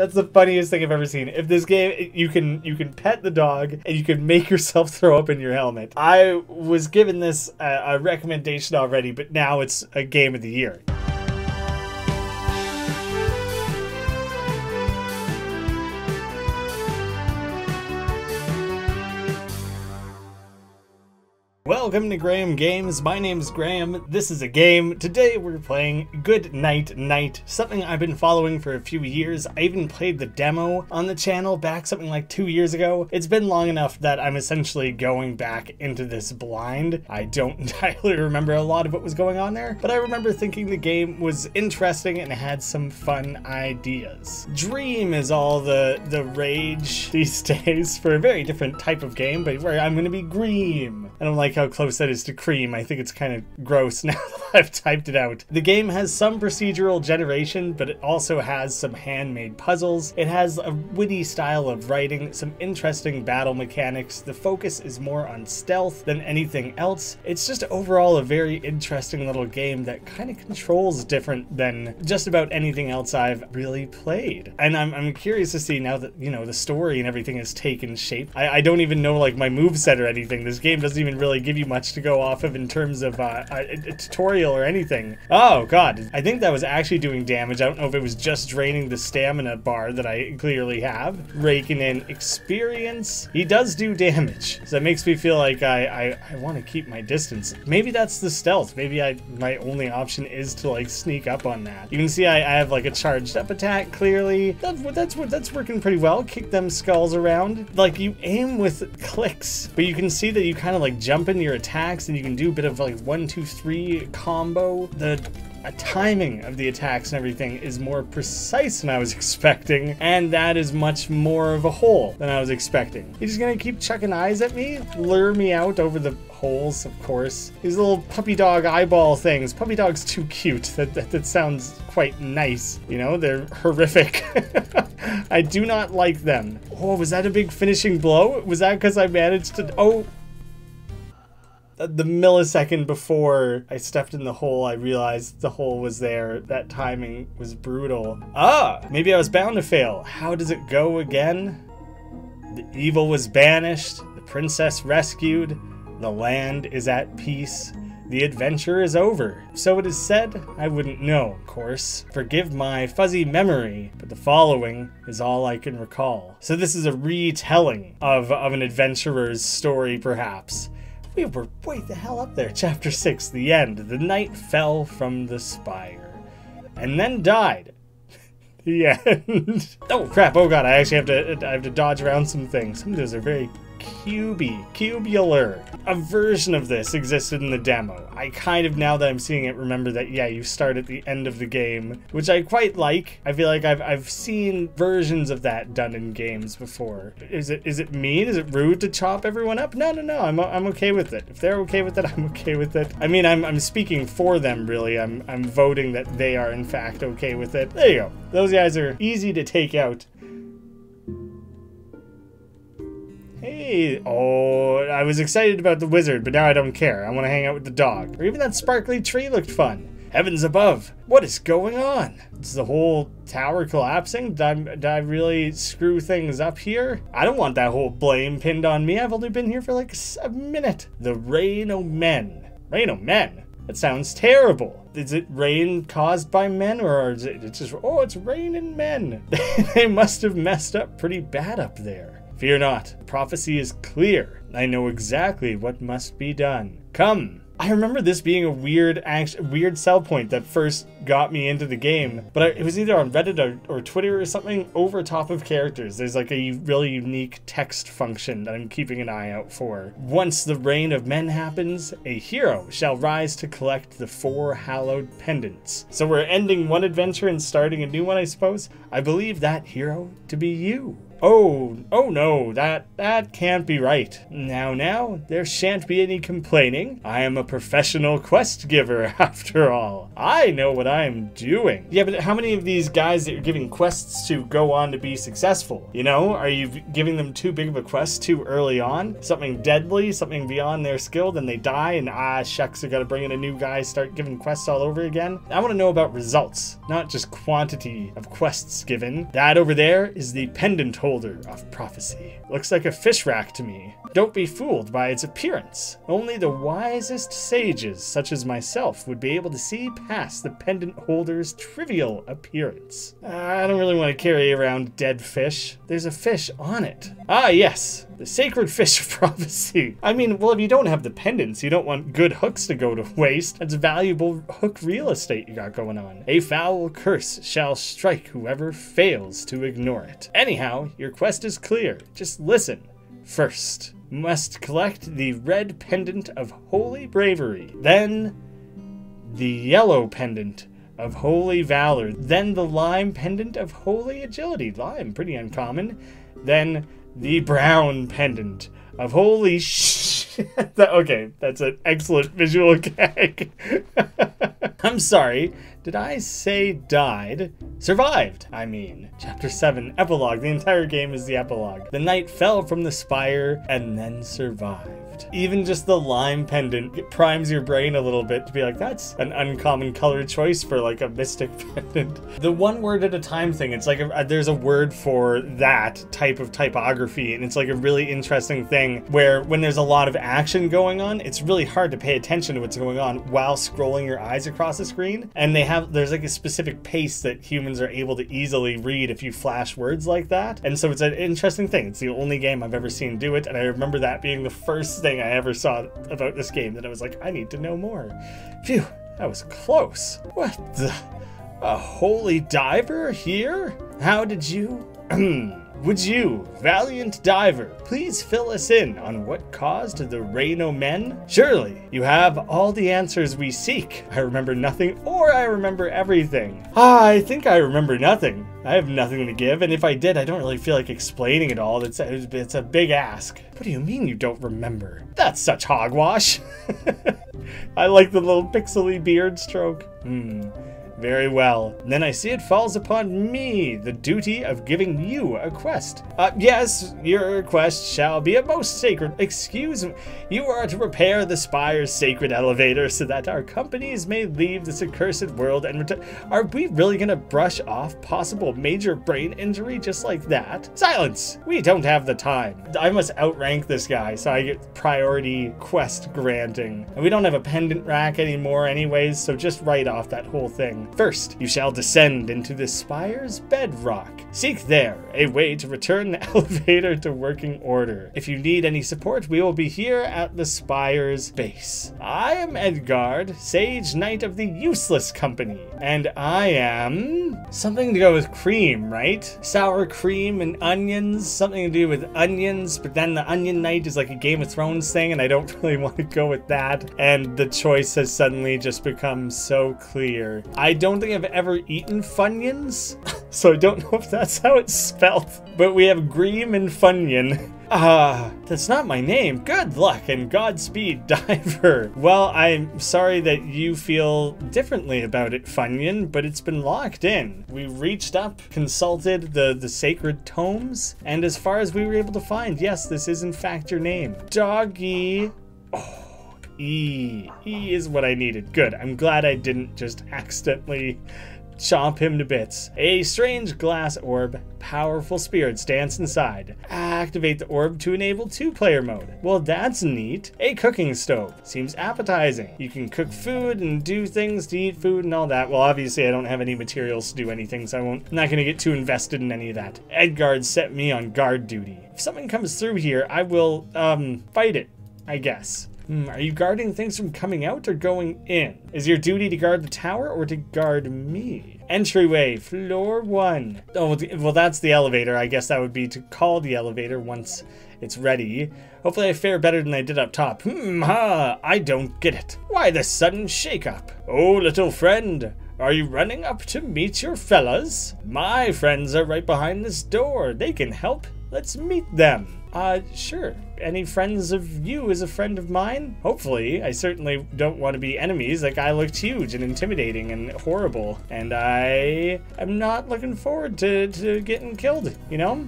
That's the funniest thing I've ever seen. If this game, you can pet the dog and you can make yourself throw up in your helmet. I was given this a recommendation already, but now it's a game of the year. Welcome to Graeme Games. My name's Graeme. This is a game. Today we're playing Good Night Night, something I've been following for a few years. I even played the demo on the channel back something like 2 years ago. It's been long enough that I'm essentially going back into this blind. I don't entirely remember a lot of what was going on there, but I remember thinking the game was interesting and had some fun ideas. Dream is all the rage these days for a very different type of game, but where I'm gonna be Graeme. I don't like how close that is to cream. I think it's kind of gross now that I've typed it out. The game has some procedural generation, but it also has some handmade puzzles. It has a witty style of writing, some interesting battle mechanics. The focus is more on stealth than anything else. It's just overall a very interesting little game that kind of controls different than just about anything else I've really played. And I'm curious to see now that, you know, the story and everything has taken shape. I don't even know like my moveset or anything. This game doesn't even really give you much to go off of in terms of a tutorial or anything. Oh god, I think that was actually doing damage. I don't know if it was just draining the stamina bar that I clearly have. Raking in experience. He does do damage, so that makes me feel like I want to keep my distance. Maybe that's the stealth. Maybe my only option is to like sneak up on that. You can see I have like a charged up attack clearly. That's working pretty well. Kick them skulls around. Like you aim with clicks, but you can see that you kind of like jump into your attacks and you can do a bit of like 1, 2, 3 combo. The timing of the attacks and everything is more precise than I was expecting, and that is much more of a hole than I was expecting. You're just gonna keep chucking eyes at me? Lure me out over the holes, of course. These little puppy dog eyeball things. Puppy dog's too cute. That sounds quite nice. You know, they're horrific. I do not like them. Oh, was that a big finishing blow? Was that because I managed to... Oh, the millisecond before I stepped in the hole, I realized the hole was there. That timing was brutal. Ah, maybe I was bound to fail. How does it go again? The evil was banished, the princess rescued, the land is at peace, the adventure is over. So it is said. I wouldn't know, of course. Forgive my fuzzy memory, but the following is all I can recall. So this is a retelling of an adventurer's story, perhaps. We were way the hell up there. Chapter 6, the end. The knight fell from the spire and then died. The end. Oh crap, oh god, I actually have to dodge around some things. Some of those are very cubular. A version of this existed in the demo. I kind of, now that I'm seeing it, remember that, yeah, you start at the end of the game, which I quite like. I feel like I've seen versions of that done in games before. Is it mean? Is it rude to chop everyone up? No, I'm okay with it. If they're okay with it, I'm okay with it. I mean, I'm speaking for them, really. I'm voting that they are, in fact, okay with it. There you go. Those guys are easy to take out. Hey, oh, I was excited about the wizard, but now I don't care. I want to hang out with the dog. Or even that sparkly tree looked fun. Heavens above, what is going on? Is the whole tower collapsing? Did I really screw things up here? I don't want that whole blame pinned on me. I've only been here for like a minute. The rain o' men. Rain o' men? That sounds terrible. Is it rain caused by men, or is it just, oh, it's raining men? They must have messed up pretty bad up there. Fear not, prophecy is clear. I know exactly what must be done. Come. I remember this being a weird sell point that first got me into the game, but it was either on Reddit or Twitter or something. Over top of characters, there's like a really unique text function that I'm keeping an eye out for. Once the reign of men happens, a hero shall rise to collect the 4 hallowed pendants. So we're ending one adventure and starting a new one, I suppose. I believe that hero to be you. Oh no, that can't be right. Now, there shan't be any complaining. I am a professional quest giver after all. I know what I'm doing. Yeah, but how many of these guys that you're giving quests to go on to be successful? You know, are you giving them too big of a quest too early on? Something deadly, something beyond their skill, then they die and shucks, I gotta bring in a new guy, start giving quests all over again? I want to know about results, not just quantity of quests given. That over there is the pendant holder of prophecy. Looks like a fish rack to me. Don't be fooled by its appearance. Only the wisest sages, such as myself, would be able to see past the pendant holder's trivial appearance. I don't really want to carry around dead fish. There's a fish on it. Ah, yes. The sacred fish of prophecy. I mean, well, if you don't have the pendants, you don't want good hooks to go to waste. That's valuable hook real estate you got going on. A foul curse shall strike whoever fails to ignore it. Anyhow, your quest is clear. Just listen. First, must collect the red pendant of holy bravery. Then, the yellow pendant of holy valor. Then the lime pendant of holy agility. Lime, pretty uncommon. Then the brown pendant of holy okay, that's an excellent visual gag. I'm sorry. Did I say died? Survived, I mean. Chapter 7, Epilogue. The entire game is the epilogue. The knight fell from the spire and then survived. Even just the lime pendant, it primes your brain a little bit to be like, that's an uncommon color choice for like a mystic pendant. The one word at a time thing, it's like there's a word for that type of typography, and it's like a really interesting thing where when there's a lot of action going on, it's really hard to pay attention to what's going on while scrolling your eyes across the screen. And there's like a specific pace that humans are able to easily read if you flash words like that. And so it's an interesting thing. It's the only game I've ever seen do it, and I remember that being the first thing I ever saw about this game that I was like, I need to know more. Phew, that was close. What the? A holy diver here? How did you? Would you, valiant diver, please fill us in on what caused the rain o' men? Surely you have all the answers we seek. I remember nothing, or I remember everything. I think I remember nothing. I have nothing to give, and if I did, I don't really feel like explaining it all. It's a big ask. What do you mean you don't remember? That's such hogwash. I like the little pixely beard stroke. Very well. Then I see it falls upon me the duty of giving you a quest. Yes, your quest shall be a most sacred. Excuse me. You are to repair the spire's sacred elevator so that our companies may leave this accursed world and return. Are we really gonna brush off possible major brain injury just like that? Silence! We don't have the time. I must outrank this guy so I get priority quest granting. And we don't have a pendant rack anymore anyways, so just write off that whole thing. First, you shall descend into the spire's bedrock. Seek there a way to return the elevator to working order. If you need any support, we will be here at the spire's base. I am Edgard, Sage Knight of the Useless Company, and I am... something to go with cream, right? Sour cream and onions, something to do with onions, but then the Onion Knight is like a Game of Thrones thing, and I don't really want to go with that, and the choice has suddenly just become so clear. I don't think I've ever eaten Funyuns, so I don't know if that's how it's spelled, but we have Graeme and Funyun. That's not my name. Good luck and Godspeed, diver. Well, I'm sorry that you feel differently about it, Funyun, but it's been locked in. We reached up, consulted the sacred tomes, and as far as we were able to find, yes, this is in fact your name. Doggy. Oh. E is what I needed. Good. I'm glad I didn't just accidentally chomp him to bits. A strange glass orb. Powerful spirits dance inside. Activate the orb to enable 2-player mode. Well, that's neat. A cooking stove. Seems appetizing. You can cook food and do things to eat food and all that. Well, obviously I don't have any materials to do anything, so I'm not going to get too invested in any of that. Edgard set me on guard duty. If something comes through here, I will, fight it, I guess. Are you guarding things from coming out or going in? Is your duty to guard the tower or to guard me? Entryway, floor 1. Oh, well, that's the elevator. I guess that would be to call the elevator once it's ready. Hopefully I fare better than I did up top. I don't get it. Why this sudden shake-up? Oh, little friend, Are you running up to meet your fellas? My friends are right behind this door. They can help. Let's meet them. Sure. Any friends of you is a friend of mine? Hopefully. I certainly don't want to be enemies. That guy looked huge and intimidating and horrible. And I am not looking forward to getting killed, you know?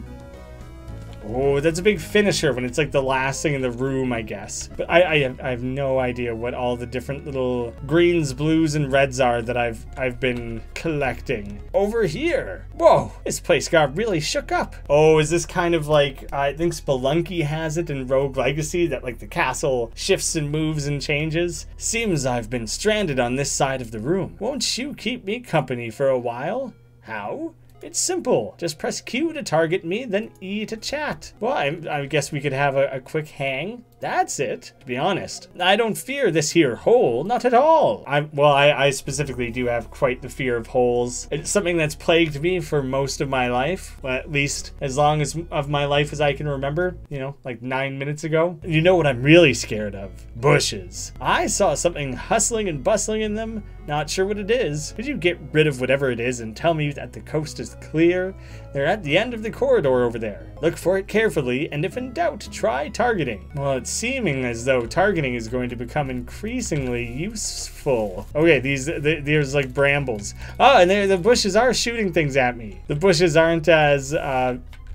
Oh, that's a big finisher when it's like the last thing in the room, I guess. But I have no idea what all the different little greens, blues, and reds are that I've been collecting. Over here. Whoa, this place got really shook up. Oh, is this kind of like, I think Spelunky has it in Rogue Legacy, that like the castle shifts and moves and changes? Seems I've been stranded on this side of the room. Won't you keep me company for a while? How? It's simple. Just press Q to target me, then E to chat. Well, I guess we could have a quick hang. That's it. To be honest, I don't fear this here hole, not at all. I specifically do have quite the fear of holes. It's something that's plagued me for most of my life, well, at least as long as of my life as I can remember, you know, like 9 minutes ago. You know what I'm really scared of? Bushes. I saw something hustling and bustling in them. Not sure what it is. Could you get rid of whatever it is and tell me that the coast is clear? They're at the end of the corridor over there. Look for it carefully, and if in doubt, try targeting. Well, it's seeming as though targeting is going to become increasingly useful. Okay, there's like brambles. Oh, and the bushes are shooting things at me. The bushes aren't as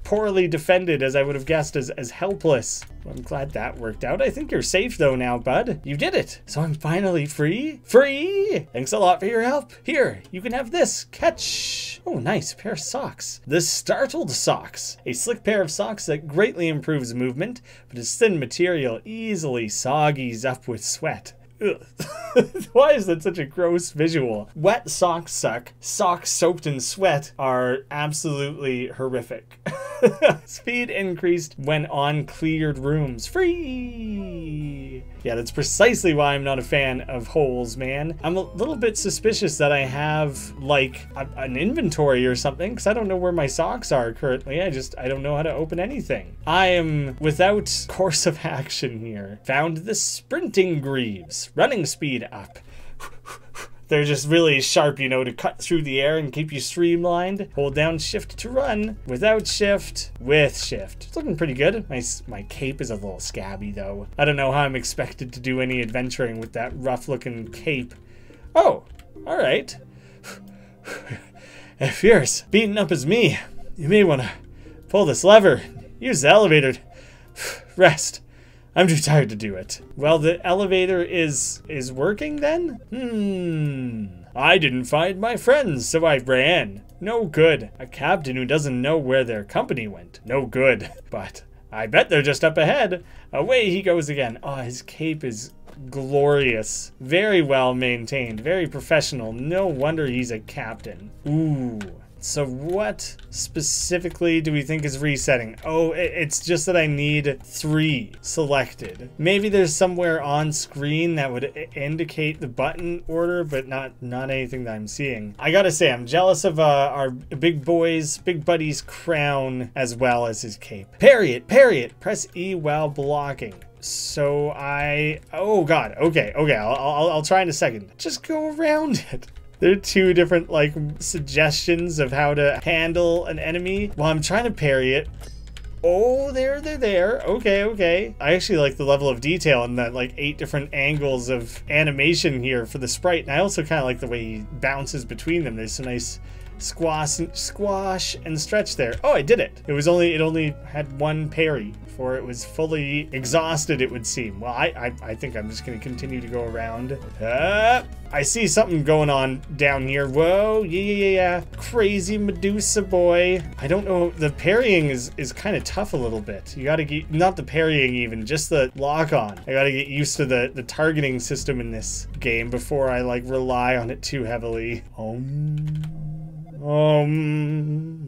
poorly defended as I would have guessed, as helpless. Well, I'm glad that worked out. I think you're safe though now, bud. You did it. So I'm finally free? Free! Thanks a lot for your help. Here, you can have this. Catch. Oh, nice pair of socks. The Startled Socks. A slick pair of socks that greatly improves movement, but its thin material easily soggies up with sweat. Why is that such a gross visual? Wet socks suck. Socks soaked in sweat are absolutely horrific. Speed increased when on cleared rooms. Free! Yeah, that's precisely why I'm not a fan of holes, man. I'm a little bit suspicious that I have, like, an inventory or something, because I don't know where my socks are currently. I don't know how to open anything. I am without course of action here. Found the sprinting greaves. Running speed up. They're just really sharp, you know, to cut through the air and keep you streamlined. Hold down shift to run. Without shift, with shift. It's looking pretty good. My cape is a little scabby, though. I don't know how I'm expected to do any adventuring with that rough-looking cape. Oh, all right. If you're as beaten up as me, you may want to pull this lever. Use the elevator. Rest. I'm too tired to do it. Well, the elevator is working then? I didn't find my friends, so I ran. No good. A captain who doesn't know where their company went. No good. But I bet they're just up ahead. Away he goes again. Oh, his cape is glorious. Very well maintained. Very professional. No wonder he's a captain. Ooh. So what specifically do we think is resetting? Oh, it's just that I need 3 selected. Maybe there's somewhere on screen that would indicate the button order, but not anything that I'm seeing. I gotta say, I'm jealous of our big buddy's crown as well as his cape. Parry it. Press E while blocking. So oh god, okay, I'll try in a second. Just go around it. There are 2 different, like, suggestions of how to handle an enemy. Well, I'm trying to parry it. Oh, they're there. Okay. I actually like the level of detail in that, like, 8 different angles of animation here for the sprite. And I also kind of like the way he bounces between them. There's some nice squash and stretch there. Oh, I did it. It only had 1 parry before it was fully exhausted, it would seem. Well, I think I'm just going to continue to go around. I see something going on down here. Whoa, yeah. Crazy Medusa boy. I don't know. The parrying is kind of tough a little bit. You got to get, not the parrying even, just the lock on. I got to get used to the targeting system in this game before I, like, rely on it too heavily.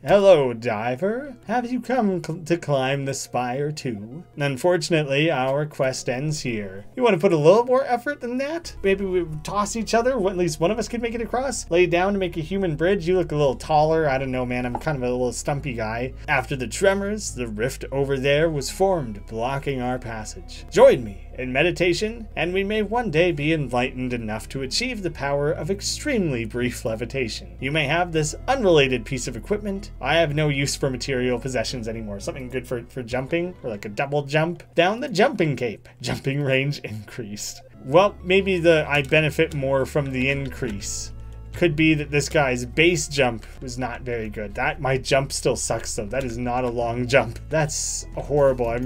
Hello, diver. Have you come to climb the spire too? Unfortunately, our quest ends here. You want to put a little more effort than that? Maybe we toss each other, at least one of us could make it across? Lay down to make a human bridge? You look a little taller. I don't know, man. I'm kind of a little stumpy guy. After the tremors, the rift over there was formed, blocking our passage. Join me in meditation, and we may one day be enlightened enough to achieve the power of extremely brief levitation. You may have this unrelated piece of equipment. I have no use for material possessions anymore. Something good for jumping, or like a double jump. Down the jumping cape. Jumping range increased. Well, maybe I benefit more from the increase. Could be that this guy's base jump was not very good. My jump still sucks though. That is not a long jump. That's horrible.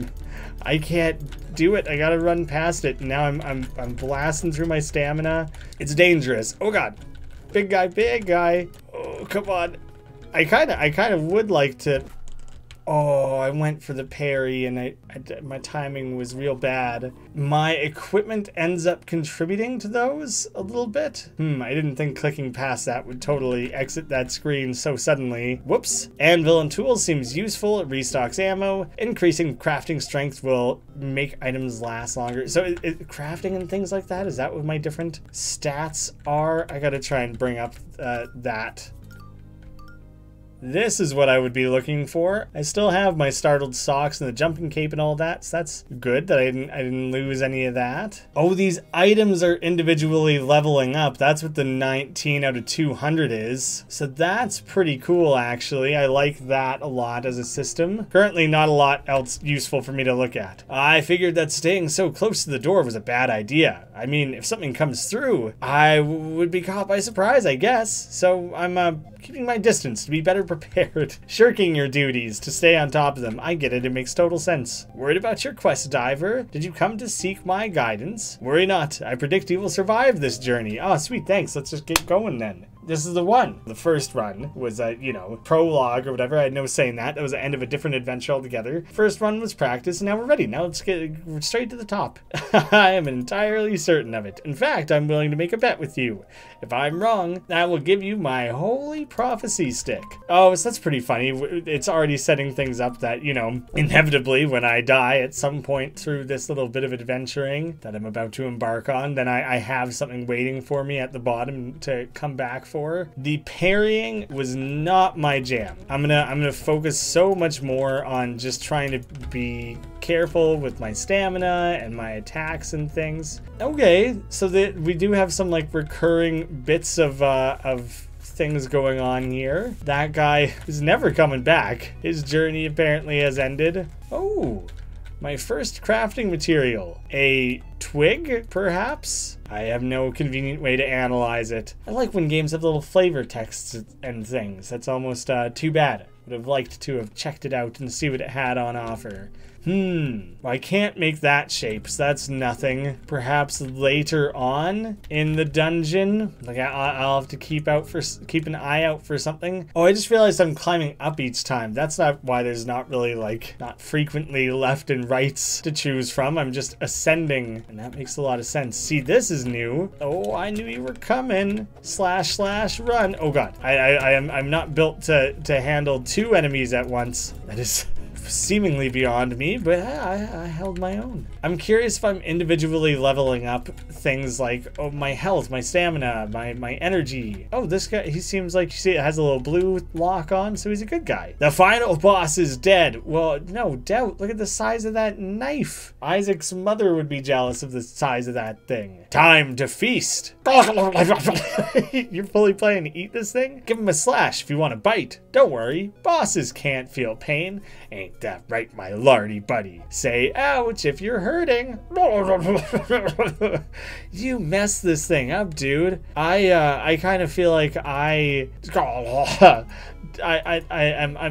I can't do it. I gotta run past it. Now I'm blasting through my stamina. It's dangerous. Oh god. Big guy, big guy. Oh, come on. I kind of would like to. Oh, I went for the parry and my timing was real bad. My equipment ends up contributing to those a little bit. I didn't think clicking past that would totally exit that screen so suddenly. Whoops. Anvil and tools seems useful. It restocks ammo. Increasing crafting strength will make items last longer. So crafting and things like that, is that what my different stats are? I gotta try and bring up that. This is what I would be looking for. I still have my startled socks and the jumping cape and all that, so that's good that I didn't lose any of that. Oh, these items are individually leveling up. That's what the 19 out of 200 is. So that's pretty cool, actually. I like that a lot as a system. Currently, not a lot else useful for me to look at. I figured that staying so close to the door was a bad idea. I mean, if something comes through, I would be caught by surprise, I guess. So I'm keeping my distance to be better prepared. Shirking your duties to stay on top of them. I get it, it makes total sense. Worried about your quest, diver? Did you come to seek my guidance? Worry not, I predict you will survive this journey. Oh, sweet, thanks. Let's just get going then. This is the one. The first run was a, prologue or whatever. I had no say in that. That was the end of a different adventure altogether. First run was practice, and now we're ready. Now let's get straight to the top. I am entirely certain of it. In fact, I'm willing to make a bet with you. If I'm wrong, I will give you my holy prophecy stick. Oh, so that's pretty funny. It's already setting things up that, inevitably when I die at some point through this little bit of adventuring that I'm about to embark on, then I have something waiting for me at the bottom to come back for. The parrying was not my jam. I'm gonna focus so much more on just trying to be careful with my stamina and my attacks and things. Okay, so that we do have some like recurring bits of things going on here. That guy is never coming back. His journey apparently has ended. Oh, my first crafting material. A twig, perhaps? I have no convenient way to analyze it. I like when games have little flavor texts and things. That's almost too bad. Would have liked to have checked it out and see what it had on offer. Well, I can't make that shape, so that's nothing. Perhaps later on in the dungeon, like I'll have to keep an eye out for something. Oh, I just realized I'm climbing up each time. That's not why there's not really not frequently left and rights to choose from. I'm just ascending, and that makes a lot of sense. See, this is new. Oh, I knew you were coming. Slash run. Oh god, I'm not built to handle two enemies at once. That is seemingly beyond me, but I held my own. I'm curious if I'm individually leveling up things like my health, my stamina, my energy. Oh, this guy, he seems like, you see, it has a little blue lock on, so he's a good guy. The final boss is dead. Well, no doubt. Look at the size of that knife. Isaac's mother would be jealous of the size of that thing. Time to feast. You're fully planning to eat this thing? Give him a slash if you want to bite. Don't worry, bosses can't feel pain. Ain't that right, my lardy buddy? Say ouch if you're hurting. You messed this thing up, dude. I kind of feel like I'm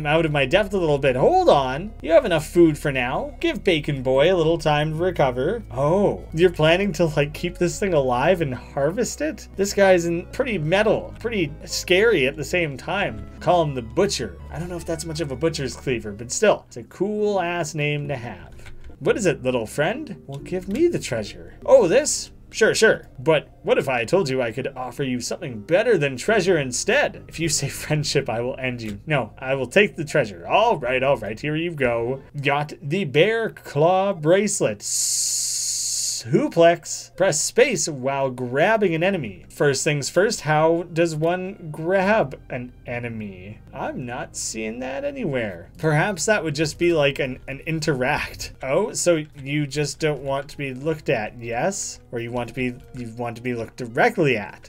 out of my depth a little bit. Hold on. You have enough food for now. Give Bacon Boy a little time to recover. Oh, you're planning to keep this thing alive and harvest it? This guy's pretty metal, pretty scary at the same time. Call him the Butcher. I don't know if that's much of a butcher's cleaver, but still, it's a cool ass name to have. What is it, little friend? Well, give me the treasure. Oh, this? Sure. But what if I told you I could offer you something better than treasure instead? If you say friendship, I will end you. No, I will take the treasure. All right, here you go. Got the bear claw bracelet. suplex. Press space while grabbing an enemy. First things first, how does one grab an enemy? I'm not seeing that anywhere. Perhaps that would just be like an interact. Oh, so you just don't want to be looked at, yes? Or you want to be looked directly at?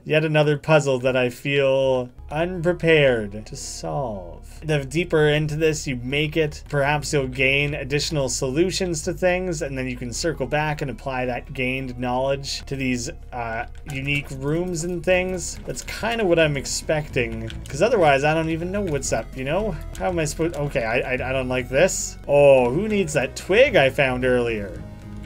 Yet another puzzle that I feel unprepared to solve. The deeper into this you make it, perhaps you'll gain additional solutions to things, and then you can circle back and apply that gained knowledge to these unique rooms and things. That's kind of what I'm expecting, because otherwise I don't even know what's up, you know? How am I supposed... Okay, I don't like this. Oh, who needs that twig I found earlier?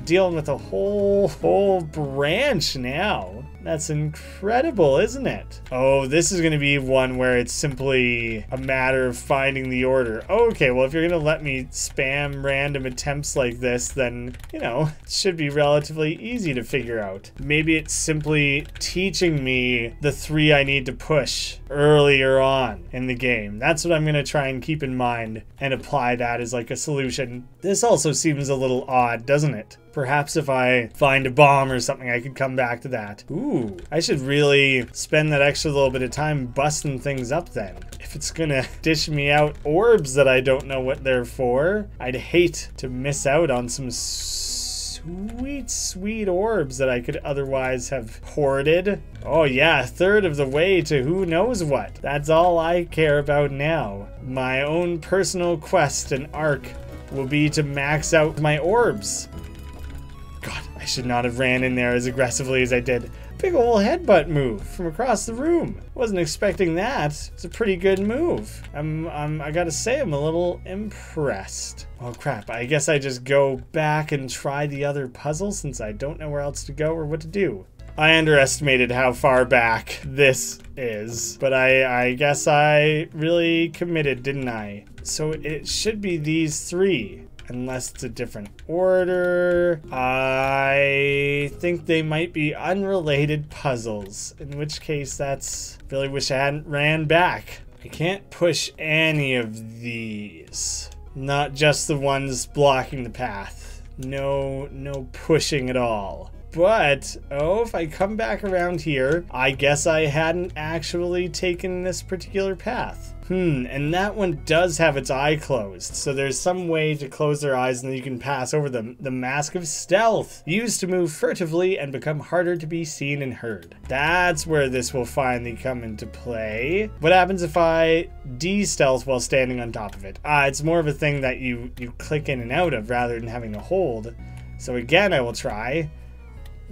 Dealing with a whole branch now. That's incredible, isn't it? Oh, this is going to be one where it's simply a matter of finding the order. Okay, well, if you're going to let me spam random attempts like this, then, you know, it should be relatively easy to figure out. Maybe it's simply teaching me the 3 I need to push earlier on in the game. That's what I'm going to try and keep in mind and apply that as like a solution. This also seems a little odd, doesn't it? Perhaps if I find a bomb or something, I could come back to that. Ooh, I should really spend that extra little bit of time busting things up then. If it's gonna dish me out orbs that I don't know what they're for, I'd hate to miss out on some sweet orbs that I could otherwise have hoarded. Oh yeah, a third of the way to who knows what. That's all I care about now. My own personal quest and arc will be to max out my orbs. God, I should not have ran in there as aggressively as I did. Big ol' headbutt move from across the room. Wasn't expecting that. It's a pretty good move. I gotta say, I'm a little impressed. Oh crap, I guess I just go back and try the other puzzle since I don't know where else to go or what to do. I underestimated how far back this is, but I guess I really committed, didn't I? So it should be these 3. Unless it's a different order. I think they might be unrelated puzzles, in which case that's... Really wish I hadn't ran back. I can't push any of these. Not just the ones blocking the path. No pushing at all. But, oh, if I come back around here, I guess I hadn't actually taken this particular path. And that one does have its eye closed, so there's some way to close their eyes and then you can pass over them. The Mask of Stealth, used to move furtively and become harder to be seen and heard. That's where this will finally come into play. What happens if I de-stealth while standing on top of it? It's more of a thing that you click in and out of rather than having to hold. So again, I will try.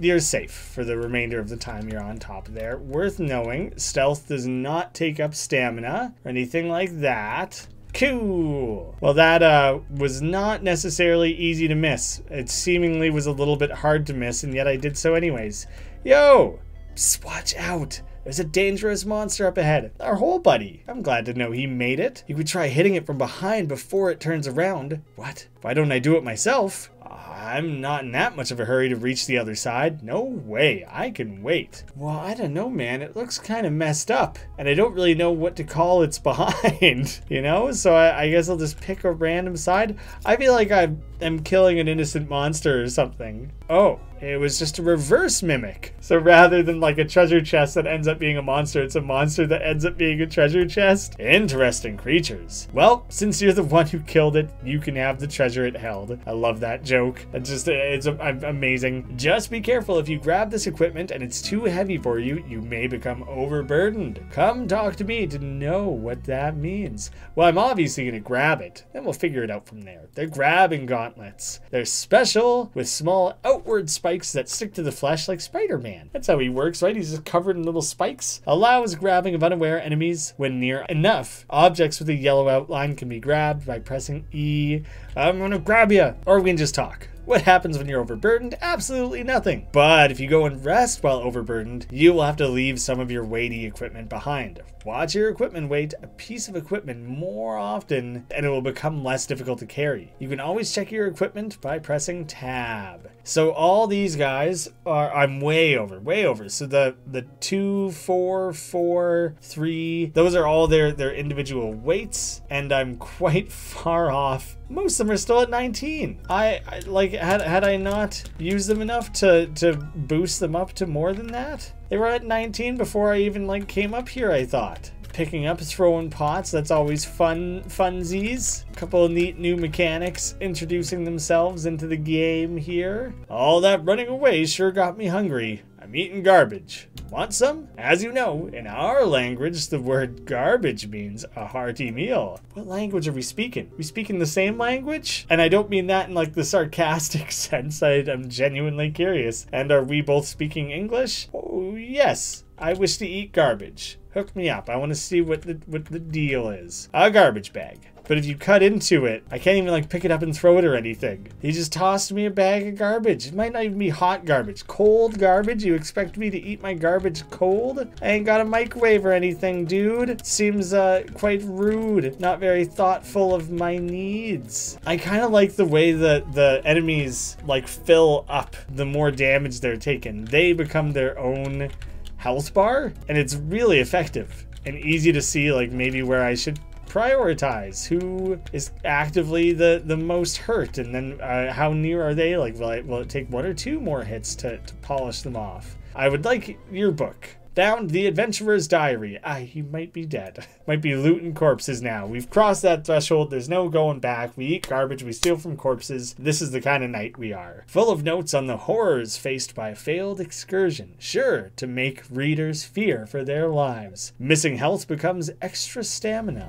You're safe for the remainder of the time you're on top there. Worth knowing, stealth does not take up stamina or anything like that. Cool. Well, that was not necessarily easy to miss. It seemingly was a little bit hard to miss, and yet I did so anyways. Yo! Psst, watch out! There's a dangerous monster up ahead. Our hole buddy. I'm glad to know he made it. You could try hitting it from behind before it turns around. What? Why don't I do it myself? I'm not in that much of a hurry to reach the other side. No way, I can wait. Well, I don't know, man. It looks kind of messed up, and I don't really know what to call its behind, you know? So I guess I'll just pick a random side. I feel like I'm killing an innocent monster or something. Oh, it was just a reverse mimic. So rather than like a treasure chest that ends up being a monster, it's a monster that ends up being a treasure chest. Interesting creatures. Well, since you're the one who killed it, you can have the treasure it held. I love that joke. It's amazing. Just be careful. If you grab this equipment and it's too heavy for you, you may become overburdened. Come talk to me to know what that means. Well, I'm obviously going to grab it, then we'll figure it out from there. They're grabbing gauntlets. They're special with small outward spikes that stick to the flesh like Spider-Man. That's how he works, right? He's just covered in little spikes. Allows grabbing of unaware enemies when near enough. Objects with a yellow outline can be grabbed by pressing E. I'm gonna grab you. Or we can just talk. What happens when you're overburdened? Absolutely nothing. But if you go and rest while overburdened, you will have to leave some of your weighty equipment behind. Watch your equipment weight a piece of equipment more often and it will become less difficult to carry. You can always check your equipment by pressing tab. So all these guys are, I'm way over. So the 2, 4, 4, 3, those are all their individual weights, and I'm quite far off. Most of them are still at 19. I like had I not used them enough to boost them up to more than that? They were at 19 before I even like came up here, I thought. Picking up, throwing pots, that's always funsies. A couple of neat new mechanics introducing themselves into the game here. All that running away sure got me hungry. I'm eating garbage. Want some? As you know, in our language, the word garbage means a hearty meal. What language are we speaking? We speaking the same language? And I don't mean that in like the sarcastic sense. I'm genuinely curious. And are we both speaking English? Oh, yes. I wish to eat garbage. Hook me up. I want to see what the deal is. A garbage bag. But if you cut into it, I can't even like pick it up and throw it or anything. He just tossed me a bag of garbage. It might not even be hot garbage. Cold garbage? You expect me to eat my garbage cold? I ain't got a microwave or anything, dude. Seems quite rude. Not very thoughtful of my needs. I kind of like the way that the enemies like fill up the more damage they're taking. They become their own health bar, and it's really effective and easy to see like maybe where I should prioritize who is actively the most hurt, and then how near are they, like will it take 1 or 2 more hits to polish them off. I would like your book. Found the adventurer's diary. He might be dead. Might be looting corpses now. We've crossed that threshold. There's no going back. We eat garbage. We steal from corpses. This is the kind of night we are. Full of notes on the horrors faced by a failed excursion. Sure to make readers fear for their lives. Missing health becomes extra stamina.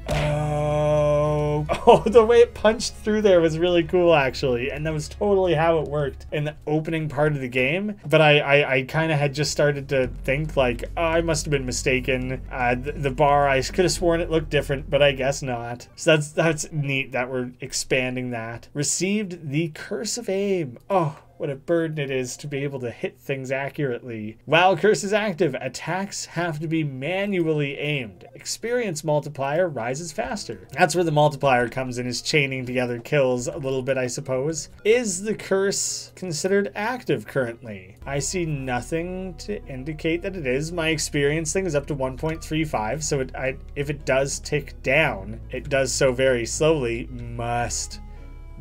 Oh, the way it punched through there was really cool, actually. And that was totally how it worked in the opening part of the game. But I kind of had just started to think, like, oh, I must have been mistaken. The bar, I could have sworn it looked different, but I guess not. So that's neat that we're expanding that. Received the Curse of Aim. Oh, what a burden it is to be able to hit things accurately. While Curse is active, attacks have to be manually aimed. Experience multiplier rises faster. That's where the multiplier comes in, is chaining together kills a little bit, I suppose. Is the Curse considered active currently? I see nothing to indicate that it is. My experience thing is up to 1.35, so if it does tick down, it does so very slowly. Must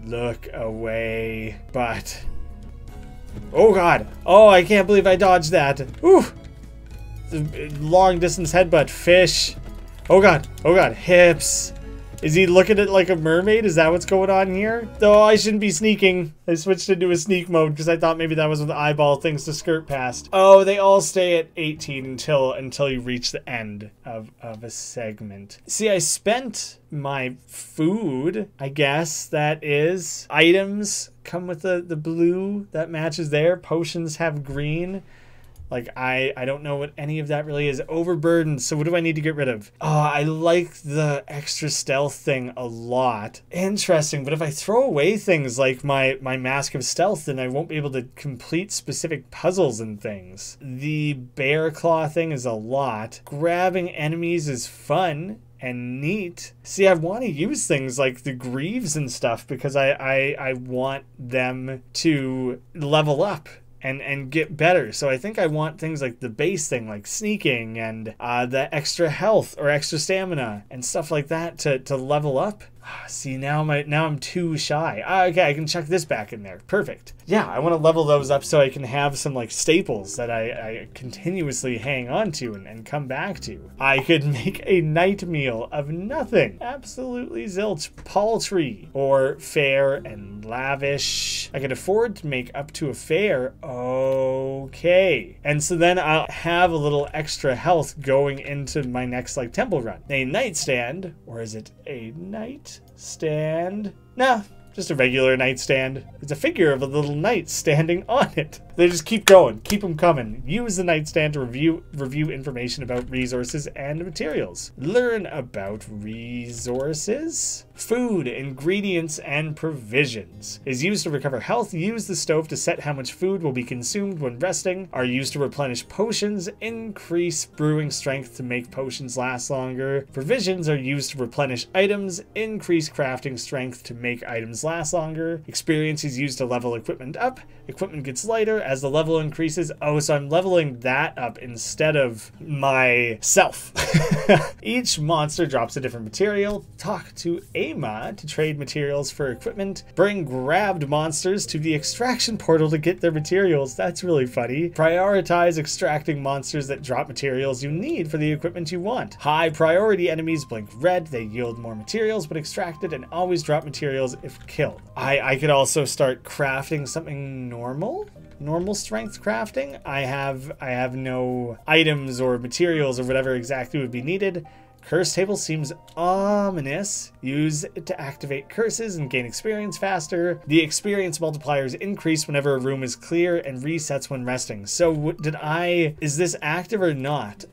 look away. But oh god. Oh, I can't believe I dodged that. Ooh. Long distance headbutt. Fish. Oh god. Oh god. Hips. Is he looking at like a mermaid? Is that what's going on here? Though I shouldn't be sneaking. I switched into a sneak mode because I thought maybe that was with the eyeball things to skirt past. Oh, they all stay at 18 until you reach the end of a segment. See, I spent my food, I guess that is. Items come with the blue that matches there. Potions have green. Like, I don't know what any of that really is. Overburdened, so what do I need to get rid of? Oh, I like the extra stealth thing a lot. Interesting, but if I throw away things like my Mask of Stealth, then I won't be able to complete specific puzzles and things. The bear claw thing is a lot. Grabbing enemies is fun and neat. See, I want to use things like the greaves and stuff because I want them to level up and get better. So I think I want things like the base thing, like sneaking and the extra health or extra stamina and stuff like that to level up. See, now I'm too shy. Okay, I can chuck this back in there. Perfect. Yeah, I want to level those up so I can have some like staples that I continuously hang on to and come back to. I could make a night meal of nothing. Absolutely zilch. Paltry or fair and lavish. I could afford to make up to a fair. Okay. And so then I'll have a little extra health going into my next like temple run. A nightstand, or is it a night stand? Nah, just a regular nightstand. It's a figure of a little knight standing on it. They just keep going, keep them coming. Use the nightstand to review information about resources and materials. Learn about resources. Food, ingredients, and provisions. Is used to recover health. Use the stove to set how much food will be consumed when resting. Are used to replenish potions. Increase brewing strength to make potions last longer. Provisions are used to replenish items. Increase crafting strength to make items last longer. Experience is used to level equipment up. Equipment gets lighter as the level increases. Oh, so I'm leveling that up instead of myself. Each monster drops a different material. Talk to a Graeme to trade materials for equipment. Bring grabbed monsters to the extraction portal to get their materials. That's really funny. Prioritize extracting monsters that drop materials you need for the equipment you want. High priority enemies blink red. They yield more materials when extracted and always drop materials if killed. I could also start crafting something normal strength crafting. I have no items or materials or whatever exactly would be needed. Curse table seems ominous. Use it to activate curses and gain experience faster. The experience multipliers increase whenever a room is clear and resets when resting. So is this active or not?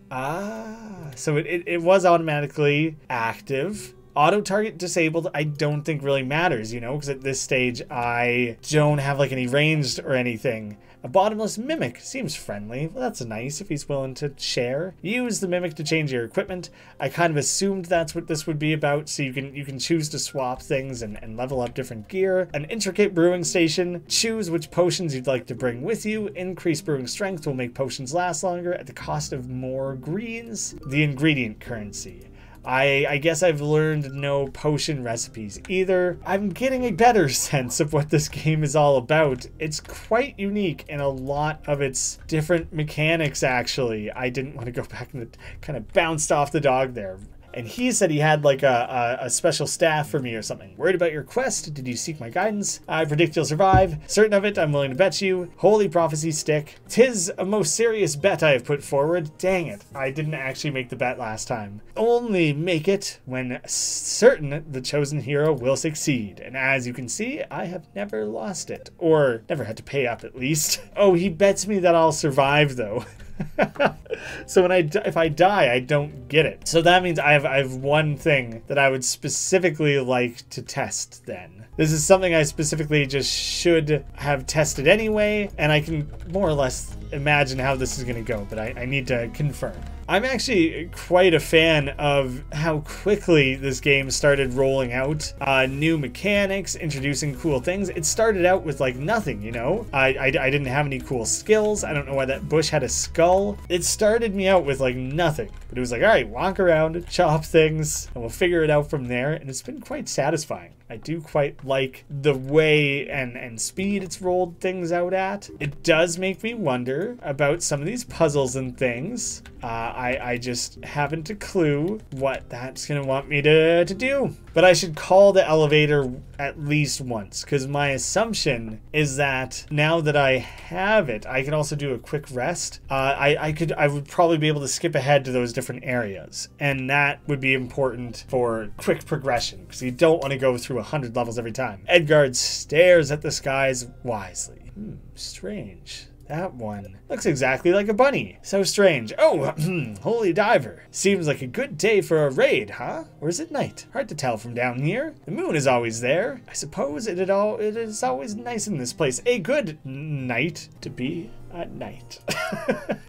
So it was automatically active. Auto target disabled, I don't think really matters, you know, because at this stage I don't have like any ranged or anything. A bottomless mimic seems friendly. Well, that's nice if he's willing to share. Use the mimic to change your equipment. I kind of assumed that's what this would be about, so you can choose to swap things and level up different gear. An intricate brewing station. Choose which potions you'd like to bring with you. Increased brewing strength will make potions last longer at the cost of more greens. The ingredient currency. I guess I've learned no potion recipes either. I'm getting a better sense of what this game is all about. It's quite unique in a lot of its different mechanics, actually. I didn't want to go back and kind of bounced off the dog there. And he said he had like a special staff for me or something. Worried about your quest? Did you seek my guidance? I predict you'll survive. Certain of it, I'm willing to bet you. Holy prophecy stick. 'Tis a most serious bet I have put forward. Dang it, I didn't actually make the bet last time. Only make it when certain the chosen hero will succeed. And as you can see, I have never lost it. Or never had to pay up at least. Oh, he bets me that I'll survive though. So if I die, I don't get it. So that means I have one thing that I would specifically like to test then. This is something I specifically just should have tested anyway, and I can more or less imagine how this is going to go, but I need to confirm. I'm actually quite a fan of how quickly this game started rolling out new mechanics, introducing cool things. It started out with like nothing, you know? I didn't have any cool skills. I don't know why that bush had a skull. It started me out with like nothing, but it was like, all right, walk around, chop things, and we'll figure it out from there. And it's been quite satisfying. I do quite like the way and speed it's rolled things out at. It does make me wonder about some of these puzzles and things. I just haven't a clue what that's gonna want me to do. But I should call the elevator at least once, because my assumption is that now that I have it, I can also do a quick rest. I would probably be able to skip ahead to those different areas, and that would be important for quick progression, because you don't want to go through 100 levels every time. Edgard stares at the skies wisely. Strange. That one looks exactly like a bunny. So strange. Oh, holy diver. Seems like a good day for a raid, huh? Or is it night? Hard to tell from down here. The moon is always there. I suppose it is always nice in this place. A good night to be at night.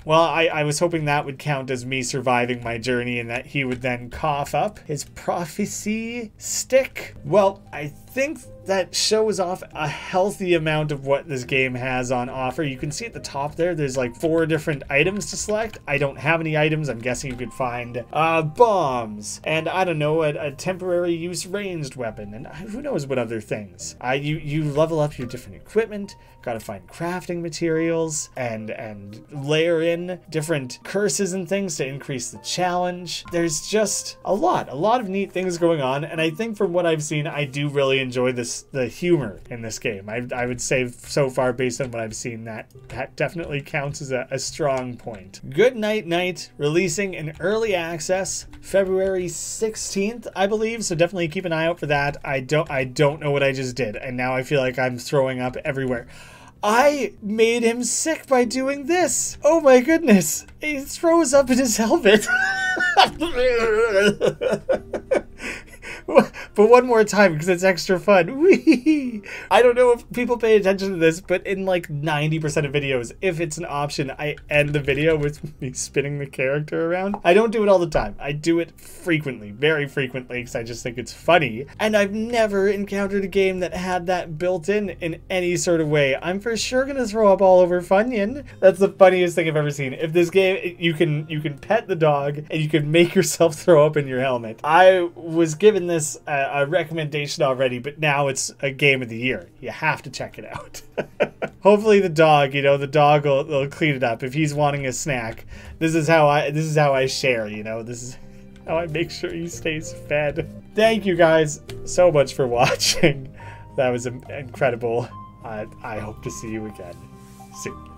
Well, I was hoping that would count as me surviving my journey and that he would then cough up his prophecy stick. Well, I think that shows off a healthy amount of what this game has on offer. You can see at the top there's like 4 different items to select. I don't have any items. I'm guessing you could find bombs and I don't know, a temporary use ranged weapon and who knows what other things. You level up your different equipment, gotta find crafting materials and layer in different curses and things to increase the challenge. There's just a lot of neat things going on, and I think from what I've seen, I do really enjoy the humor in this game. I would say so far, based on what I've seen, that definitely counts as a strong point. Good Night Night, releasing in early access February 16th, I believe, so definitely keep an eye out for that. I don't know what I just did, and now I feel like I'm throwing up everywhere. I made him sick by doing this. Oh my goodness. He throws up in his helmet. But one more time because it's extra fun. Whee! I don't know if people pay attention to this, but in like 90% of videos, if it's an option, I end the video with me spinning the character around. I don't do it all the time. I do it frequently, very frequently, because I just think it's funny. And I've never encountered a game that had that built in any sort of way. I'm for sure gonna throw up all over Funyun. That's the funniest thing I've ever seen. If this game, you can pet the dog and you can make yourself throw up in your helmet. I was given this this a recommendation already, but now it's a game of the year. You have to check it out. Hopefully the dog, you know, the dog will clean it up if he's wanting a snack. This is how I share, you know. This is how I make sure he stays fed. Thank you guys so much for watching. That was incredible. I hope to see you again soon.